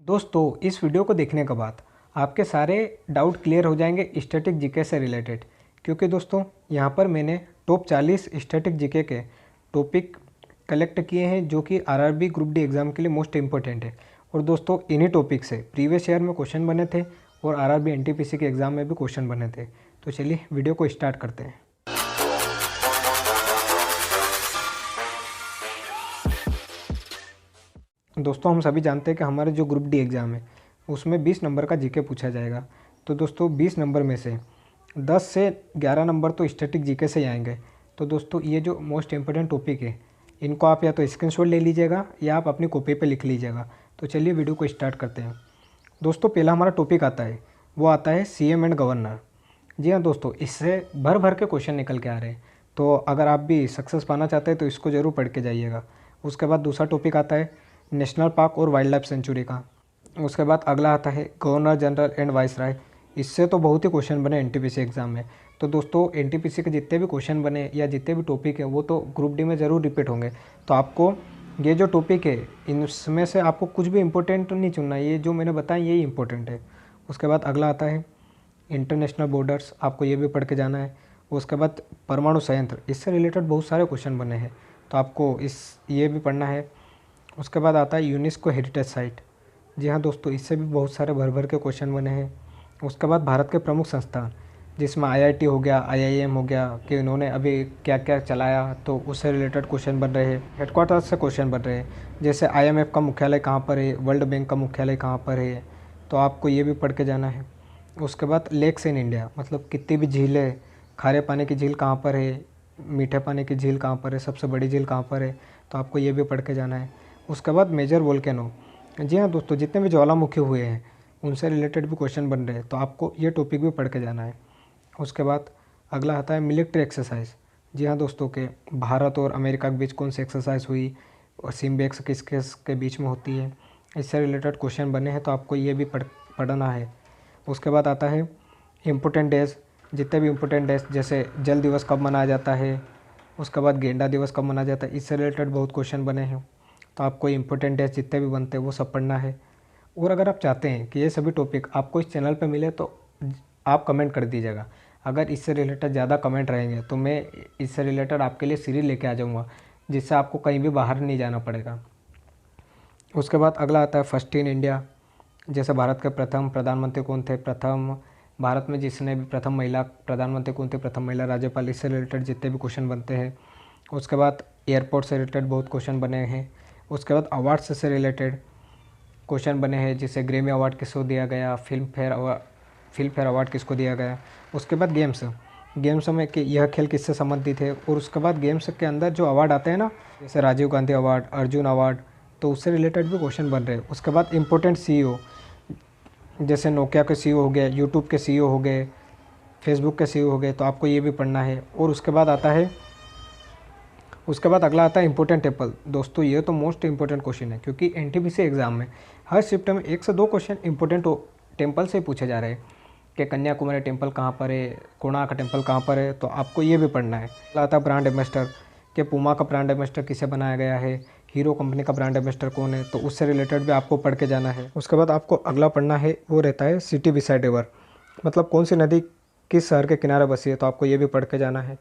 दोस्तों इस वीडियो को देखने के बाद आपके सारे डाउट क्लियर हो जाएंगे स्टैटिक जीके से रिलेटेड। क्योंकि दोस्तों यहाँ पर मैंने टॉप 40 स्टैटिक जीके के टॉपिक कलेक्ट किए हैं जो कि आरआरबी ग्रुप डी एग्ज़ाम के लिए मोस्ट इंपॉर्टेंट है। और दोस्तों इन्हीं टॉपिक से प्रीवियस ईयर में क्वेश्चन बने थे और आरआरबी एनटीपीसी के एग्ज़ाम में भी क्वेश्चन बने थे। तो चलिए वीडियो को स्टार्ट करते हैं। दोस्तों हम सभी जानते हैं कि हमारे जो ग्रुप डी एग्ज़ाम है उसमें 20 नंबर का जीके पूछा जाएगा। तो दोस्तों 20 नंबर में से 10 से 11 नंबर तो स्टैटिक जीके से ही आएंगे। तो दोस्तों ये जो मोस्ट इंपॉर्टेंट टॉपिक है इनको आप या तो स्क्रीनशॉट ले लीजिएगा या आप अपनी कॉपी पे लिख लीजिएगा। तो चलिए वीडियो को स्टार्ट करते हैं। दोस्तों पहला हमारा टॉपिक आता है वो आता है सीएम एंड गवर्नर। जी हाँ दोस्तों, इससे भर भर के क्वेश्चन निकल के आ रहे हैं। तो अगर आप भी सक्सेस पाना चाहते हैं तो इसको ज़रूर पढ़ के जाइएगा। उसके बाद दूसरा टॉपिक आता है नेशनल पार्क और वाइल्ड लाइफ सेंचुरी का। उसके बाद अगला आता है गवर्नर जनरल एंड वाइसराय। इससे तो बहुत ही क्वेश्चन बने एनटीपीसी एग्ज़ाम में। तो दोस्तों एनटीपीसी के जितने भी क्वेश्चन बने या जितने भी टॉपिक है वो तो ग्रुप डी में ज़रूर रिपीट होंगे। तो आपको ये जो टॉपिक है इनमें से आपको कुछ भी इंपॉर्टेंट नहीं चुनना, ये जो मैंने बताया यही इंपॉर्टेंट है। उसके बाद अगला आता है इंटरनेशनल बॉर्डर्स, आपको ये भी पढ़ के जाना है। उसके बाद परमाणु संयंत्र, इससे रिलेटेड बहुत सारे क्वेश्चन बने हैं तो आपको ये भी पढ़ना है। उसके बाद आता है यूनेस्को हेरिटेज साइट। जी हाँ दोस्तों, इससे भी बहुत सारे भर भर के क्वेश्चन बने हैं। उसके बाद भारत के प्रमुख संस्थान जिसमें आईआईटी हो गया, आईआईएम हो गया कि इन्होंने अभी क्या क्या चलाया, तो उससे रिलेटेड क्वेश्चन बन रहे हैं। हेडक्वार्टर से क्वेश्चन बन रहे हैं, जैसे आईएमएफ का मुख्यालय कहाँ पर है, वर्ल्ड बैंक का मुख्यालय कहाँ पर है, तो आपको ये भी पढ़ के जाना है। उसके बाद लेक्स इन इंडिया, मतलब कितनी भी झीलें, खारे पानी की झील कहाँ पर है, मीठे पानी की झील कहाँ पर है, सबसे बड़ी झील कहाँ पर है, तो आपको ये भी पढ़ के जाना है। उसके बाद मेजर वोल्केनो, जी हाँ दोस्तों, जितने भी ज्वालामुखी हुए हैं उनसे रिलेटेड भी क्वेश्चन बन रहे हैं तो आपको ये टॉपिक भी पढ़ के जाना है। उसके बाद अगला आता है मिलिट्री एक्सरसाइज। जी हाँ दोस्तों, के भारत और अमेरिका के बीच कौन सी एक्सरसाइज हुई और सिम्बेक्स किस किस के बीच में होती है, इससे रिलेटेड क्वेश्चन बने हैं तो आपको ये भी पढ़ना है। उसके बाद आता है इम्पोर्टेंट डेज, जितने भी इम्पोर्टेंट डेज जैसे जल दिवस कब मनाया जाता है, उसके बाद गेंडा दिवस कब मनाया जाता है, इससे रिलेटेड बहुत क्वेश्चन बने हैं तो आपको इम्पोर्टेंट डेज जितने भी बनते हैं वो सब पढ़ना है। और अगर आप चाहते हैं कि ये सभी टॉपिक आपको इस चैनल पे मिले तो आप कमेंट कर दीजिएगा। अगर इससे रिलेटेड ज़्यादा कमेंट रहेंगे तो मैं इससे रिलेटेड आपके लिए सीरीज लेके आ जाऊँगा जिससे आपको कहीं भी बाहर नहीं जाना पड़ेगा। उसके बाद अगला आता है फर्स्ट इन इंडिया, जैसे भारत के प्रथम प्रधानमंत्री कौन थे, प्रथम भारत में जिसने भी प्रथम महिला प्रधानमंत्री कौन थे, प्रथम महिला राज्यपाल, इससे रिलेटेड जितने भी क्वेश्चन बनते हैं। उसके बाद एयरपोर्ट से रिलेटेड बहुत क्वेश्चन बने हैं। उसके बाद अवार्ड्स से रिलेटेड क्वेश्चन बने हैं, जैसे ग्रेमी अवार्ड किसको दिया गया, फिल्म फेयर अवार्ड किसको दिया गया। उसके बाद गेम्स में कि यह खेल किससे संबंधित है। और उसके बाद गेम्स के अंदर जो अवार्ड आते हैं ना, जैसे राजीव गांधी अवार्ड, अर्जुन अवार्ड, तो उससे रिलेटेड भी क्वेश्चन बन रहे हैं। उसके बाद इम्पोर्टेंट सीईओ, जैसे नोकिया के सीईओ हो गए, यूट्यूब के सीईओ हो गए, फेसबुक के सीईओ हो गए, तो आपको ये भी पढ़ना है। और उसके बाद अगला आता है इंपॉर्टेंट टेम्पल। दोस्तों ये तो मोस्ट इंपॉर्टेंट क्वेश्चन है क्योंकि एनटीपीसी एग्जाम में हर शिफ्ट में 1 से 2 क्वेश्चन इंपॉर्टेंट टेम्पल से पूछे जा रहे हैं कि कन्याकुमारी टेम्पल कहाँ पर है, कोणार्क टेम्पल कहाँ पर है, तो आपको ये भी पढ़ना है। अगला आता है ब्रांड एम्बेसडर, कि पूमा का ब्रांड एम्बेसडर किसे बनाया गया है, हीरो कंपनी का ब्रांड एम्बेसडर कौन है, तो उससे रिलेटेड भी आपको पढ़ के जाना है। उसके बाद आपको अगला पढ़ना है वो रहता है सिटी बिसाइड रिवर, मतलब कौन सी नदी किस शहर के किनारे बसी है, तो आपको ये भी पढ़ के जाना है।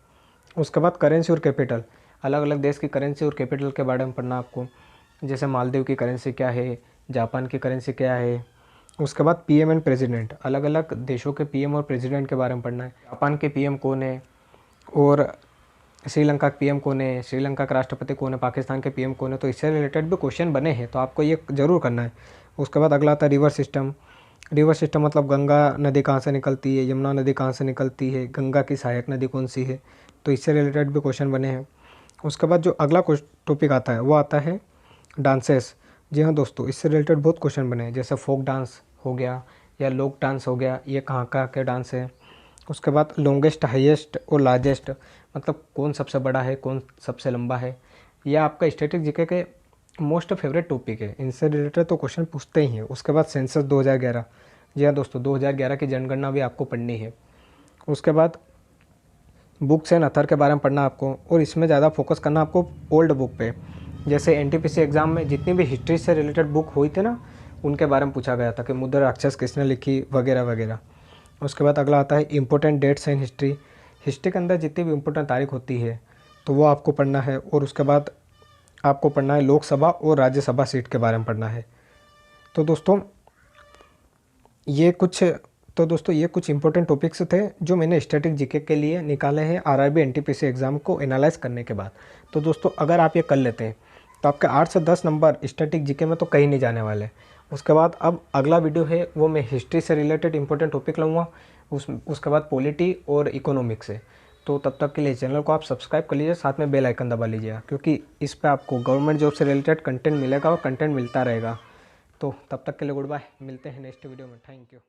उसके बाद करेंसी और कैपिटल, अलग अलग देश की करेंसी और कैपिटल के बारे में पढ़ना आपको, जैसे मालदीव की करेंसी क्या है, जापान की करेंसी क्या है। उसके बाद पीएम एंड प्रेसिडेंट, अलग अलग देशों के पीएम और प्रेसिडेंट के बारे में पढ़ना है। जापान के पीएम कौन है और श्रीलंका के पीएम कौन है, श्रीलंका का राष्ट्रपति कौन है, पाकिस्तान के पीएम कौन है, तो इससे रिलेटेड भी क्वेश्चन बने हैं तो आपको ये ज़रूर करना है। उसके बाद अगला आता है रिवर सिस्टम। रिवर सिस्टम मतलब गंगा नदी कहाँ से निकलती है, यमुना नदी कहाँ से निकलती है, गंगा की सहायक नदी कौन सी है, तो इससे रिलेटेड भी क्वेश्चन बने हैं। उसके बाद जो अगला टॉपिक आता है वो आता है डांसेस। जी हाँ दोस्तों, इससे रिलेटेड बहुत क्वेश्चन बने हैं, जैसे फोक डांस हो गया या लोक डांस हो गया, ये कहाँ का क्या डांस है। उसके बाद लॉन्गेस्ट, हाईएस्ट और लार्जेस्ट, मतलब कौन सबसे बड़ा है, कौन सबसे लंबा है, यह आपका स्टैटिक जीके के मोस्ट फेवरेट टॉपिक है, इनसे रिलेटेड तो क्वेश्चन पूछते ही हैं। उसके बाद सेंसस 2011, जी हाँ दोस्तों 2011 की जनगणना भी आपको पढ़नी है। उसके बाद बुक्स एंड अथर के बारे में पढ़ना आपको, और इसमें ज़्यादा फोकस करना आपको ओल्ड बुक पे, जैसे एनटीपीसी एग्ज़ाम में जितनी भी हिस्ट्री से रिलेटेड बुक हुई थी ना उनके बारे में पूछा गया था कि मुद्रा राक्षस किसने लिखी वगैरह वगैरह। उसके बाद अगला आता है important dates in history. History के अंदर जितनी भी इंपॉर्टेंट तारीख होती है तो वो आपको पढ़ना है। और उसके बाद आपको पढ़ना है लोकसभा और राज्यसभा सीट के बारे में पढ़ना है। तो दोस्तों ये कुछ इंपॉर्टेंट टॉपिक्स थे जो मैंने स्टैटिक जीके के लिए निकाले हैं आरआरबी एनटीपीसी एग्ज़ाम को एनालाइज करने के बाद। तो दोस्तों अगर आप ये कर लेते हैं तो आपके 8 से 10 नंबर स्टैटिक जीके में तो कहीं नहीं जाने वाले। उसके बाद अब अगला वीडियो है वो मैं हिस्ट्री से रिलेटेड इंपॉर्टेंट टॉपिक लूँगा, उसके बाद पॉलिटी और इकोनॉमिक्स से। तो तब तक के लिए चैनल को आप सब्सक्राइब कर लीजिए, साथ में बेल आइकन दबा लीजिएगा, क्योंकि इस पर आपको गवर्नमेंट जॉब से रिलेटेड कंटेंट मिलेगा और कंटेंट मिलता रहेगा। तो तब तक के लिए गुड बाय, मिलते हैं नेक्स्ट वीडियो में। Thank you.